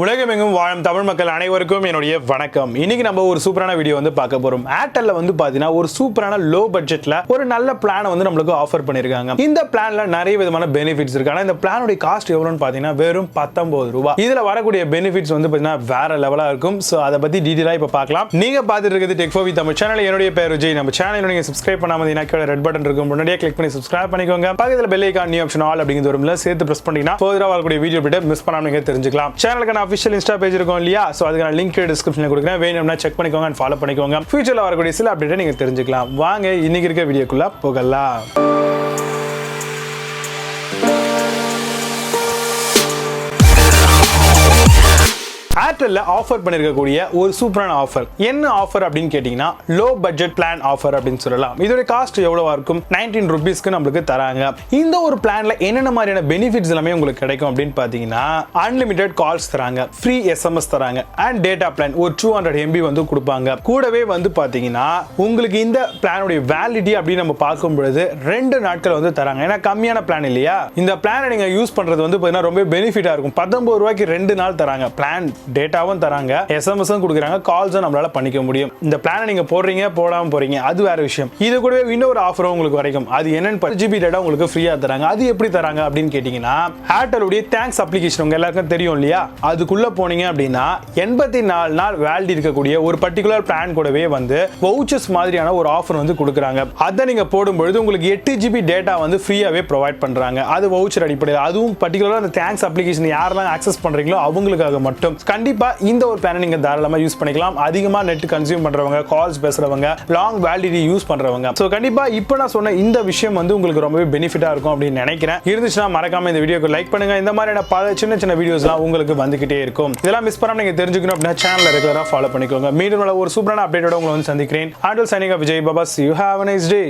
உலகமெங்கும் வாழும் தமிழ் மக்கள் அனைவருக்கும் என்னுடைய வணக்கம். இன்னைக்கு நம்ம ஒரு சூப்பரான வீடியோ வந்து பார்க்க போறோம். ஏர்டெல்ல வந்து பாத்தீங்கன்னா ஒரு சூப்பரான லோ பட்ஜெட்ல ஒரு நல்ல பிளான் வந்து நம்மளுக்கு ஆஃபர் பண்ணிருக்காங்க. இந்த பிளான்ல நிறைய விதமான பெனிஃபிட்ஸ் இருக்கு. ஆனா இந்த பிளானோட காஸ்ட் எவ்வளவுன்னு பாத்தீங்கன்னா வெறும் 19 ரூபாய். இதுல வரக்கூடிய பெனிஃபிட்ஸ் வந்து பாத்தீங்கன்னா வேற லெவலா இருக்கும். சோ அத பத்தி டீடைலா இப்ப பார்க்கலாம். நீங்க பாத்துட்டு இருக்கிறது டெக் ஃபார் தமிழ் சேனல். என்னுடைய பேர் விஜய். நம்ம சேனலை நீங்க சப்ஸ்கிரைப் பண்ணாம இருந்தீங்கன்னா கீழ ரெட் பட்டன் இருக்கும். முன்னாடியே கிளிக் பண்ணி சப்ஸ்கிரைப் பண்ணிக்கோங்க. பக்கத்துல bell icon new option all அப்படிங்கறது வரும்ல சேர்த்து பிரஸ் பண்ணீங்கன்னா ஃபர்தரா வரக்கூடிய வீடியோ விட மிஸ் பண்ணாம நீங்க தெரிஞ்சுக்கலாம். சேனலுக்கான ஆஃபிஷியல் இன்ஸ்டா பேஜ் இல்லையா? சோ அதுக்கான லிங்க் டிஸ்கிரிப்ஷன்ல கொடுக்கிறேன். வேணும்னா செக் பண்ணிக்கோங்க and ஃபாலோ பண்ணிக்கோங்க. ஃபியூச்சர்ல வரக்கூடிய சில அப்டேட்டை நீங்க தெரிஞ்சுக்கலாம். வாங்க இன்னைக்கு இருக்க வீடியோக்குள்ள போகலாம். ஏர்டெல்ல ஆஃபர் பண்ணிருக்கக்கூடிய ஒரு சூப்பரான ஆஃபர். என்ன ஆஃபர் அப்படின்னு கேட்டீங்கன்னா லோ பட்ஜெட் பிளான் ஆஃபர் அப்படின்னு சொல்லலாம். இதோட காஸ்ட் எவ்வளவா இருக்கும்? 19 ரூபீஸ்க்கு நம்மளுக்கு தராங்க. இந்த ஒரு பிளான்ல என்னென்ன மாதிரியான பெனிஃபிட்ஸ் எல்லாமே உங்களுக்கு கிடைக்கும் அப்படின்னு பாத்தீங்கன்னா அன்லிமிட்டெட் கால்ஸ் தராங்க, ஃப்ரீ எஸ்எம்எஸ் தராங்க அண்ட் டேட்டா பிளான் ஒரு 200 MB வந்து கொடுப்பாங்க. கூடவே வந்து பாத்தீங்கன்னா உங்களுக்கு இந்த பிளானுடைய வேலிடிட்டி அப்படின்னு நம்ம பார்க்கும் பொழுது 2 நாட்கள் வந்து தராங்க. ஏன்னா கம்மியான பிளான் இல்லையா? இந்த பிளானை நீங்க யூஸ் பண்றது வந்து பாத்தீங்கன்னா ரொம்ப பெனிஃபிட்டா இருக்கும். 19 ரூபாய்க்கு 2 நாள் தராங்க. பிளான் டேட்டாவும் தராங்க, எஸ்எம்எஸும் கொடுக்குறாங்க, கால்ஸும் நம்மளால பண்ணிக்க முடியும். இந்த பிளானை நீங்க போடுறீங்க போடாம போறீங்க அது வேற விஷயம். இது கூடவே இன்னொரு ஆஃபரும் உங்களுக்கு கிடைக்கும். அது என்னன்னு 10 GB டேட்டா உங்களுக்கு ஃப்ரீயா தராங்க. அது எப்படி தராங்க அப்படின்னு கேட்டீங்கன்னா ஏர்டெலுடைய தேங்க்ஸ் அப்ளிகேஷன் உங்க எல்லாருக்கும் தெரியும் இல்லையா? அதுக்குள்ள போனீங்க அப்படின்னா 84 நாள் வேலிடிட்டி இருக்கக்கூடிய ஒரு பர்டிகுலர் பிளான் கூடவே வந்து வவுச்சர்ஸ் மாதிரியான ஒரு ஆஃபர் வந்து கொடுக்குறாங்க. அதை நீங்க போடும்பொழுது உங்களுக்கு 8 GB டேட்டா வந்து ஃப்ரீயாவே ப்ரொவைட் பண்றாங்க. அது வவுச்சர் அடிப்படையில். அதுவும் பர்டிகுலரா அந்த தேங்க்ஸ் அப்ளிகேஷன் யாரெல்லாம் ஆக்சஸ் பண்றீங்களோ அவங்களுக்காக மட்டும். கண்டிப்பா இந்த ஒரு பிளானை நீங்க தாராளமா யூஸ் பண்ணிக்கலாம். அதிகமா நெட் கன்சியூம் பண்றவங்க, கால்ஸ் பேசுறவங்க, லாங் வேலிடிட்டி யூஸ் பண்றவங்க. சோ கண்டிப்பா இப்போ நான் சொன்ன இந்த விஷயம் வந்து உங்களுக்கு ரொம்பவே பெனிஃபிட்டா இருக்கும் அப்படின்னு நினைக்கிறேன். இருந்துச்சுன்னா மறக்காம இந்த வீடியோக்கு லைக் பண்ணுங்க. இந்த மாதிரியான பல சின்ன சின்ன வீடியோஸ்லாம் உங்களுக்கு வந்துகிட்டே இருக்கும். இதெல்லாம் மிஸ் பண்ணாம நீங்க தெரிஞ்சுக்கணும் அப்படின்னா சேனலை ரெகுலரா ஃபாலோ பண்ணிக்கோங்க. மீண்டும் ஒரு சூப்பரான அப்டேட்டோட உங்களை வந்து சந்திக்கிறேன். Until signing off, Vijay Baba. See you. Have a nice day.